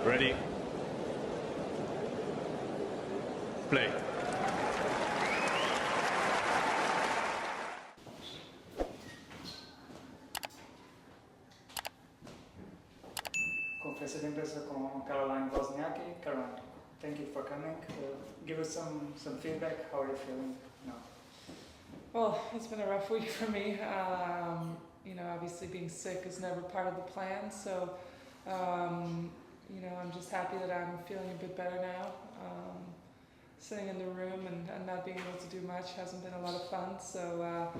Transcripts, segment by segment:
Ready? Play. Confesso sempre con Caroline Wozniacki. Caroline, thank you for coming. Give us some feedback. How are you feeling now? Well, it's been a rough week for me. You know, obviously being sick is never part of the plan, so you know, I'm just happy that I'm feeling a bit better now. Sitting in the room and not being able to do much hasn't been a lot of fun. So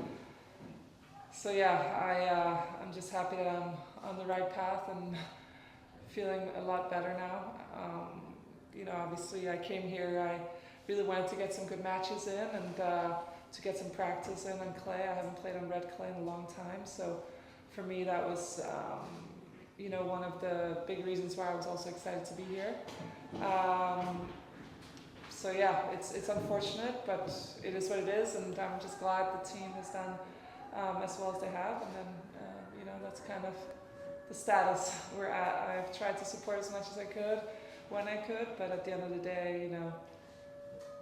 yeah, I'm just happy that I'm on the right path and feeling a lot better now. You know, obviously I came here, I really wanted to get some good matches in and to get some practice in on clay. I haven't played on red clay in a long time, so for me that was you know, one of the big reasons why I was also excited to be here. So yeah, it's unfortunate, but it is what it is, and I'm just glad the team has done as well as they have, and then you know, that's kind of the status we're at. I've tried to support as much as I could when I could, but at the end of the day, you know,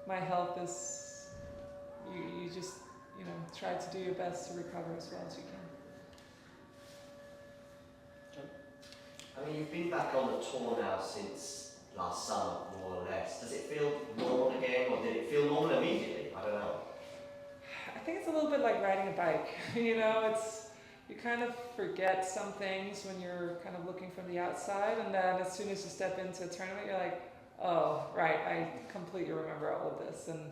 my health is, you just, you know, try to do your best to recover as well as you can. I mean, you've been back on the tour now since last summer, more or less. Does it feel normal again, or did it feel normal immediately? I don't know. I think it's a little bit like riding a bike. You know, you kind of forget some things when you're kind of looking from the outside, and then as soon as you step into a tournament, you're like, oh, right, I completely remember all of this, and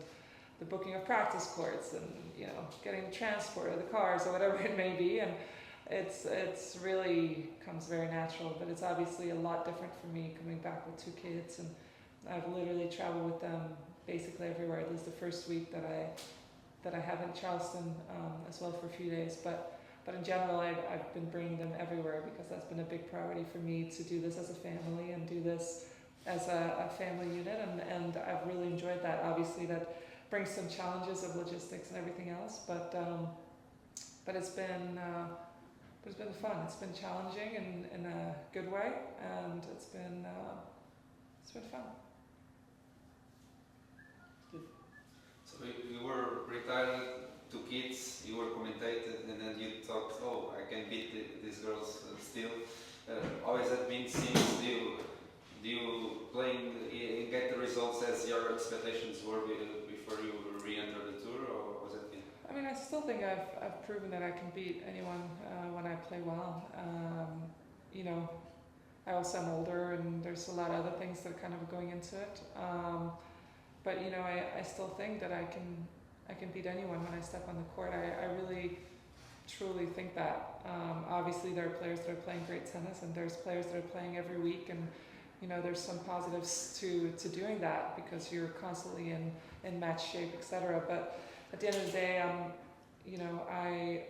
the booking of practice courts, and, you know, getting the transport or the cars or whatever it may be, and it's really comes very natural, but it's obviously a lot different for me coming back with two kids, and I've literally traveled with them basically everywhere. This is the first week that I have in Charleston as well for a few days, but in general I've been bringing them everywhere because that's been a big priority for me, to do this as a family and do this as a family unit, and I've really enjoyed that. Obviously that brings some challenges of logistics and everything else, but it's been fun. It's been challenging in a good way, and it's been fun. So you were retired, two kids, you were commentated, and then you thought, oh, I can beat these girls still. How has that been since? Do you playing get the results as your expectations were before you re-enter the tour, or was that been? I mean, I still think I've proven that I can beat anyone when I play well. You know, I also am older, and there's a lot of other things that are kind of going into it. But you know, I still think that I can beat anyone when I step on the court. I really, truly think that. Obviously, there are players that are playing great tennis, and there's players that are playing every week, and you know, there's some positives to doing that because you're constantly in match shape, etc. But at the end of the day, you know, I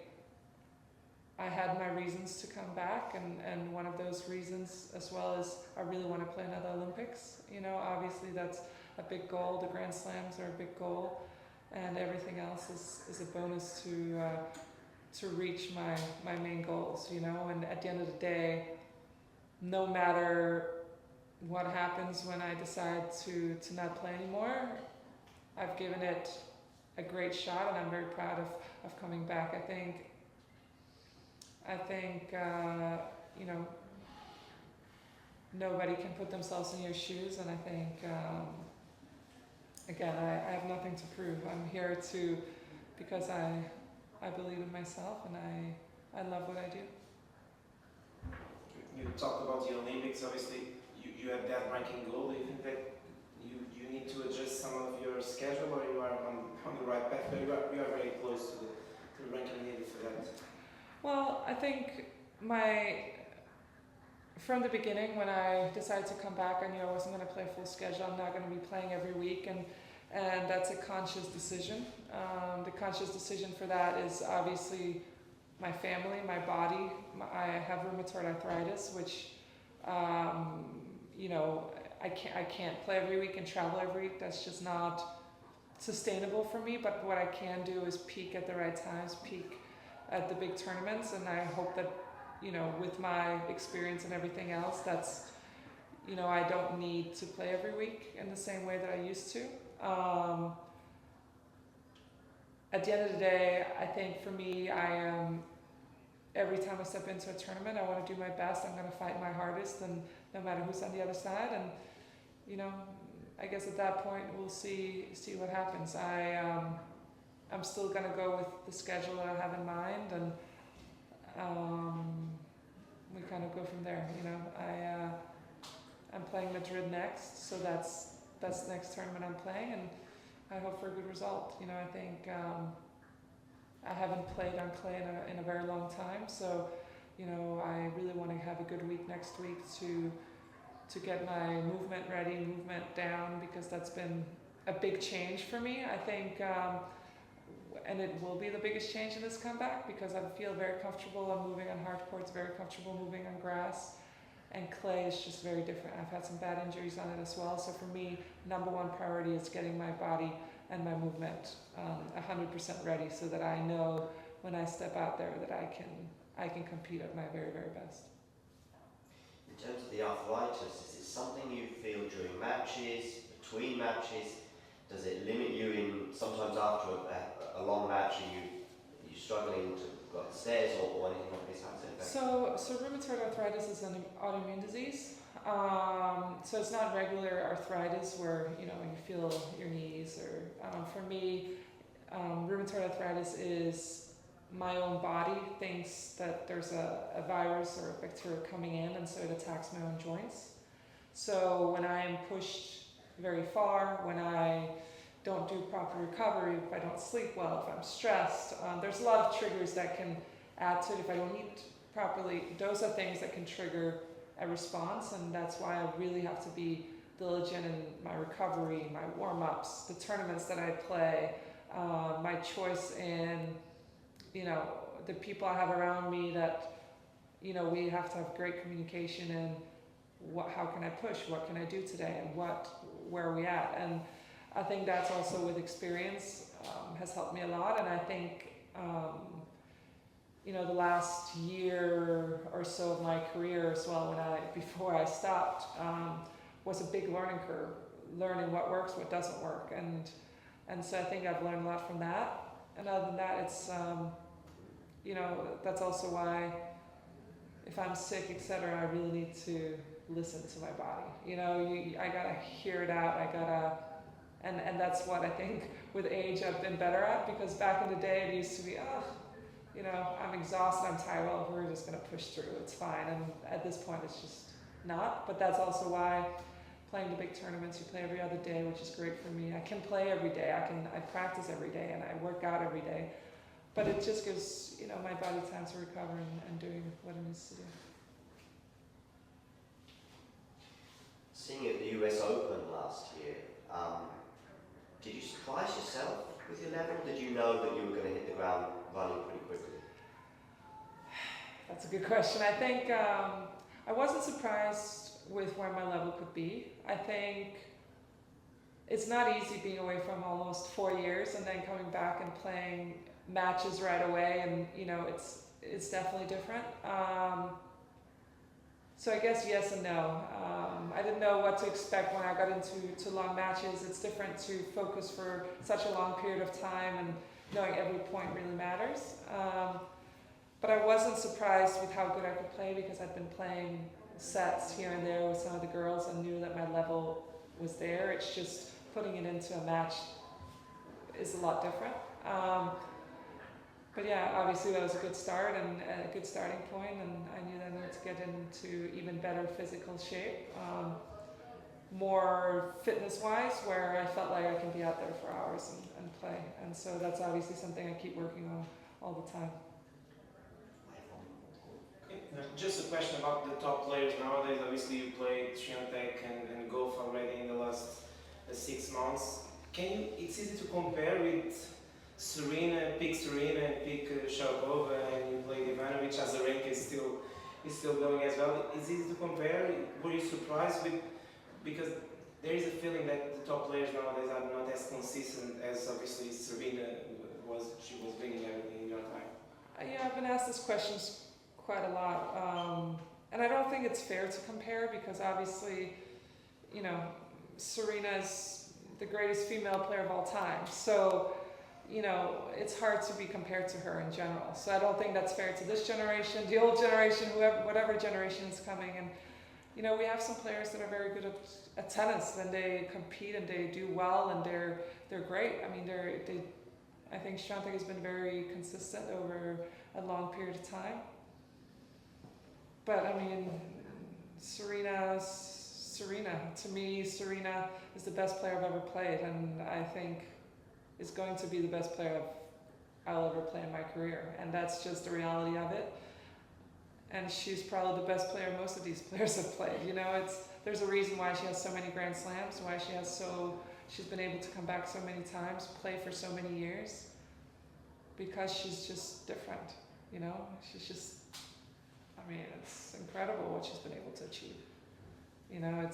had my reasons to come back, and one of those reasons as well is I really want to play another Olympics. You know, obviously that's a big goal. The Grand Slams are a big goal, and everything else is a bonus to reach my main goals. You know, and at the end of the day, no matter what happens when I decide to not play anymore, I've given it a great shot, and I'm very proud of coming back. I think you know, nobody can put themselves in your shoes, and I think again, I have nothing to prove. I'm here because I believe in myself, and I love what I do. You talked about the Olympics. Obviously, you have that ranking goal. Do you think that you need to adjust some of your schedule, or you are on the right path? But you are very close to the ranking needed for that. Well, I think from the beginning, when I decided to come back, I knew I wasn't going to play full schedule. I'm not going to be playing every week, and that's a conscious decision. The conscious decision for that is obviously my family, my body. I have rheumatoid arthritis, which you know, I can't play every week and travel every week. That's just not sustainable for me. But what I can do is peak at the right times, peak at the big tournaments, and I hope that, you know, with my experience and everything else, that's, you know, I don't need to play every week in the same way that I used to. At the end of the day, I think for me, I am, every time I step into a tournament, I want to do my best. I'm going to fight my hardest, and no matter who's on the other side. And, you know, I guess at that point, we'll see what happens. I'm still going to go with the schedule that I have in mind, and we kind of go from there. You know, I'm playing Madrid next, so that's the next tournament I'm playing, and I hope for a good result. You know, I think I haven't played on clay in a very long time, so you know, I really want to have a good week next week to get my movement ready, movement down, because that's been a big change for me. I think, and it will be the biggest change in this comeback, because I feel very comfortable. I'm moving on hard courts, very comfortable moving on grass. And clay is just very different. I've had some bad injuries on it as well. So for me, number one priority is getting my body and my movement 100% ready, so that I know when I step out there that I can compete at my very, very best. In terms of the arthritis, is it something you feel during matches, between matches? Does it limit you in, sometimes after a long match, are you struggling to go upstairs or anything like this? So rheumatoid arthritis is an autoimmune disease. So it's not regular arthritis where, you know, you feel your knees, or for me, rheumatoid arthritis is my own body thinks that there's a virus or a bacteria coming in, and so it attacks my own joints. So when I am pushed very far, when I don't do proper recovery, if I don't sleep well, if I'm stressed, there's a lot of triggers that can add to it. If I don't eat properly, those are things that can trigger a response, and that's why I really have to be diligent in my recovery, my warm-ups, the tournaments that I play, my choice in, you know, the people I have around me, that, you know, we have to have great communication in how can I push, what can I do today, and where are we at. And I think that's also with experience has helped me a lot. And I think you know, the last year or so of my career as well, before I stopped, was a big learning curve, learning what works, what doesn't work, and so I think I've learned a lot from that. And other than that, it's you know, that's also why if I'm sick, etc., I really need to listen to my body. You know, I gotta hear it out. And that's what I think with age I've been better at, because back in the day it used to be, you know, I'm exhausted, I'm tired, well, we're just going to push through, it's fine. And at this point, it's just not. But that's also why playing the big tournaments, you play every other day, which is great for me. I can play every day, I practice every day, and I work out every day. But it just gives, you know, my body time to recover and doing what it needs to do. Seeing at the US Open last year, did you surprise yourself with your level? Did you know that you were going to hit the ground running pretty quickly? That's a good question. I think I wasn't surprised with where my level could be. I think it's not easy being away from almost 4 years and then coming back and playing matches right away, and you know, it's definitely different. So I guess yes and no. I didn't know what to expect when I got into long matches. It's different to focus for such a long period of time, and knowing every point really matters. But I wasn't surprised with how good I could play, because I'd been playing sets here and there with some of the girls and knew that my level was there. It's just putting it into a match is a lot different. But yeah, obviously that was a good start and a good starting point, and I knew that I needed to get into even better physical shape, more fitness-wise, where I felt like I can be out there for hours and play. And so that's obviously something I keep working on all the time. Okay. Just a question about the top players nowadays. Obviously you played Swiatek and golf already in the last 6 months. It's easy to compare with Serena and pick Sharapova, and you played Ivanovic as the rank is still going as well. It's easy to compare. Were you surprised with, because there is a feeling that the top players nowadays are not as consistent as obviously Serena was. She was winning everything in your time. Yeah, I've been asked this question quite a lot. and I don't think it's fair to compare because obviously, you know, Serena is the greatest female player of all time. So, you know, it's hard to be compared to her in general. So I don't think that's fair to this generation, the old generation, whoever, whatever generation is coming. And, you know, we have some players that are very good at tennis and they compete and they do well and they're great. I mean, I think Świątek has been very consistent over a long period of time. But I mean, Serena. To me, Serena is the best player I've ever played, and I think is going to be the best player I'll ever play in my career. And that's just the reality of it. And she's probably the best player most of these players have played. You know, there's a reason why she has so many Grand Slams, why she's been able to come back so many times, play for so many years, because she's just different. You know, she's just. I mean, it's incredible what she's been able to achieve. You know,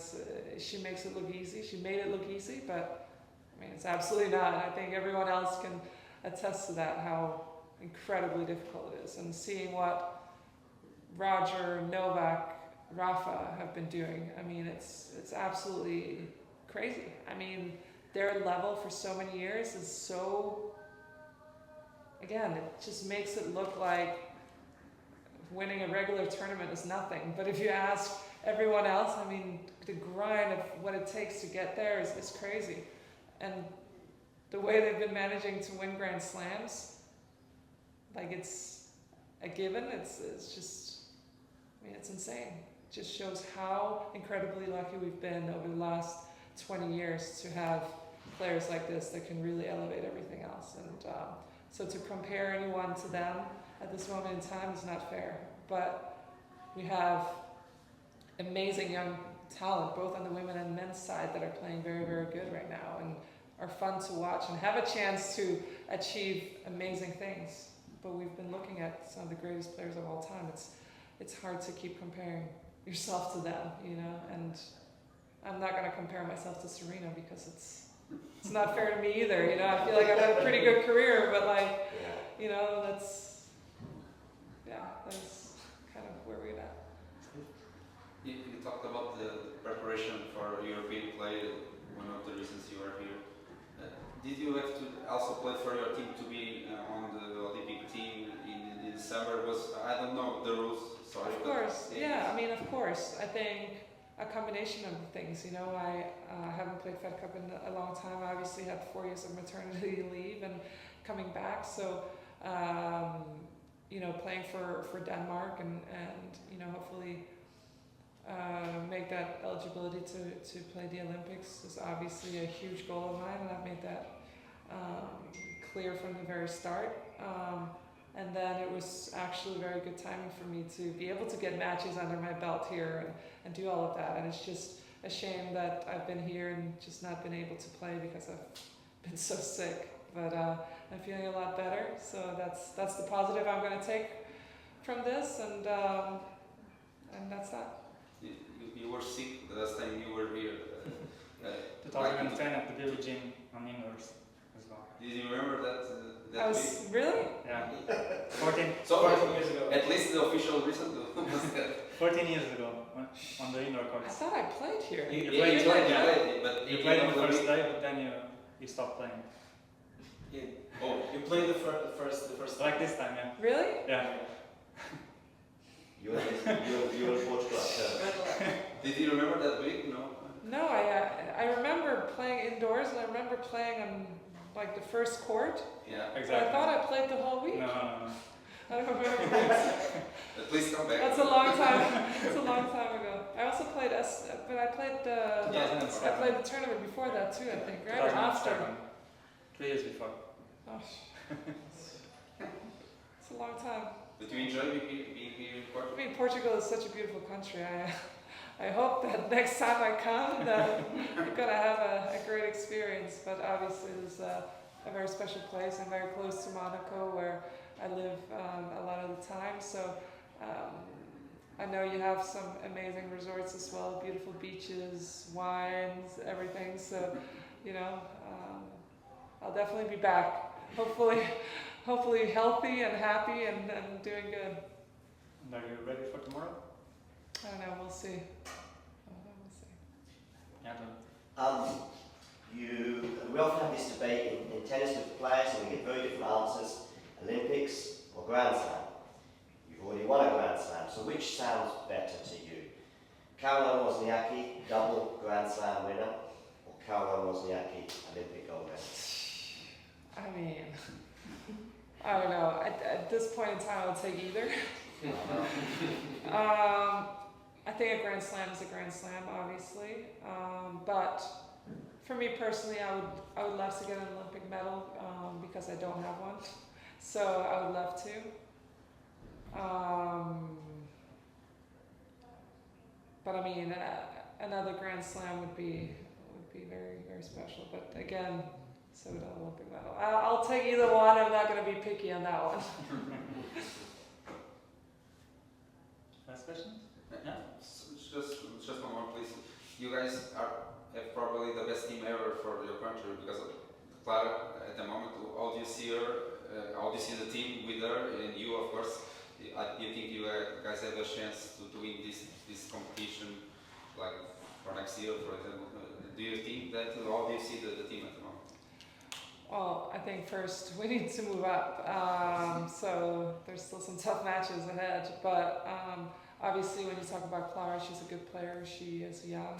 she makes it look easy. She made it look easy, but I mean, it's absolutely not. I think everyone else can attest to that, how incredibly difficult it is. And seeing what Roger, Novak, Rafa have been doing, I mean, it's absolutely crazy. I mean, their level for so many years is so, again, it just makes it look like winning a regular tournament is nothing. But if you ask everyone else, I mean, the grind of what it takes to get there is crazy. And the way they've been managing to win Grand Slams, like it's a given, it's just, I mean, it's insane. It just shows how incredibly lucky we've been over the last 20 years to have players like this that can really elevate everything else. And so to compare anyone to them at this moment in time is not fair. But we have amazing young talent, both on the women and men's side, that are playing very, very good right now and are fun to watch and have a chance to achieve amazing things. But we've been looking at some of the greatest players of all time. It's hard to keep comparing yourself to them, you know, and I'm not going to compare myself to Serena because it's not fair to me either, you know. I feel like I've had a pretty good career, but like, you know, that's kind of where we're at. You talked about the preparation for European play, one of the reasons you are here. Did you have to also play for your team to be on the Olympic team in December? I don't know the rules, sorry. Of course, yeah, I mean, of course. I think a combination of things, you know. I haven't played Fed Cup in a long time. I obviously had 4 years of maternity leave and coming back, so you know, playing for Denmark and you know, hopefully make that eligibility to play the Olympics is obviously a huge goal of mine, and I've made that clear from the very start. And then it was actually very good timing for me to be able to get matches under my belt here and do all of that. And it's just a shame that I've been here and just not been able to play because I've been so sick. But I'm feeling a lot better, so that's the positive I'm going to take from this, and that's that. You were sick the last time you were here. 2010 at the Billie Jean on indoors as well. Did you remember that? I was week? really? Yeah. 14 years ago. At least the official reason was that. 14 years ago on the indoor I courts. thought I played here. You Yeah, played, you played, yeah. but You played on the first day, but then you stopped playing. Yeah. Oh, You played the first Like this time, yeah. Really? Yeah. You were in Portugal. did you remember that week? No. No, I remember playing indoors, and I remember playing on like the first court. Yeah. But Exactly. I thought I played the whole week. No. I don't remember. Please come back. That's a long time. It's a long time ago. I also played but I played the 2007. I played the tournament before that too, I think, right? Or after? 2007. 3 years before. Oh, it's a long time. But you enjoy being here in I Portugal? mean, Portugal is such a beautiful country. I hope that next time I come, that I'm gonna have a great experience. But obviously, it's a very special place. I'm very close to Monaco, where I live a lot of the time. So I know you have some amazing resorts as well, beautiful beaches, wines, everything. So, you know, I'll definitely be back. Hopefully healthy and happy and doing good. And are you ready for tomorrow? I don't know, we'll see. I don't know, we'll see. Yeah, We often have this debate in tennis with players, and we get very different answers: Olympics or Grand Slam. You've already won a Grand Slam, so which sounds better to you? Caroline Wozniacki, double Grand Slam winner, or Caroline Wozniacki, Olympic gold medalist? I mean, I don't know. At this point in time, I would take either. I think a Grand Slam is a Grand Slam, obviously. But for me personally, I would love to get an Olympic medal because I don't have one. So I would love to. But I mean, another Grand Slam would be very, very special. But again, so would an Olympic medal. I'll take either one. I'm not going to be picky on that one. Last question? Yeah. Just one more, please. You guys have probably the best team ever for your country because of Clara at the moment. How do you see her? How do you see the team with her and you, of course? Do you think you guys have a chance to win this competition, like for next year, for example? Do you think that? How do you see the team at the moment? Well, I think first we need to move up. So there's still some tough matches ahead. But obviously, when you talk about Clara, she's a good player. She is young.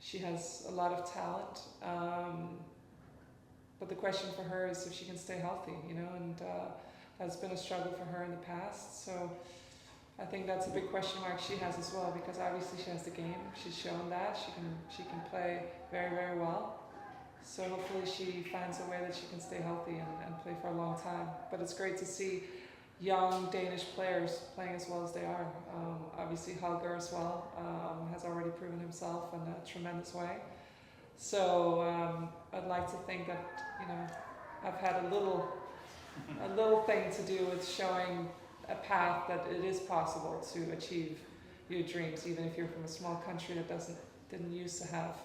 She has a lot of talent. But the question for her is if she can stay healthy, you know, and that's been a struggle for her in the past. So I think that's a big question mark she has as well, because obviously she has the game. She's shown that she can play very, very well. So hopefully she finds a way that she can stay healthy and play for a long time. But it's great to see young Danish players playing as well as they are. Obviously Holger as well has already proven himself in a tremendous way. So I'd like to think that, you know, I've had a little thing to do with showing a path that it is possible to achieve your dreams, even if you're from a small country that didn't used to have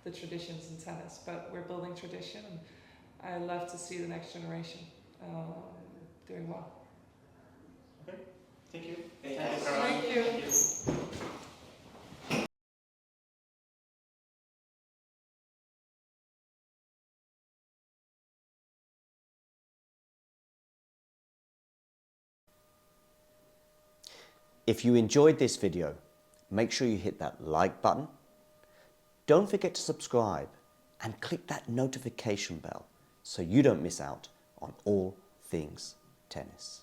the traditions in tennis. But we're building tradition, and I love to see the next generation doing well. Okay. Thank you. Thank Thank you. Caroline. Thank you. Thank you. If you enjoyed this video, make sure you hit that like button. Don't forget to subscribe and click that notification bell so you don't miss out on all things tennis.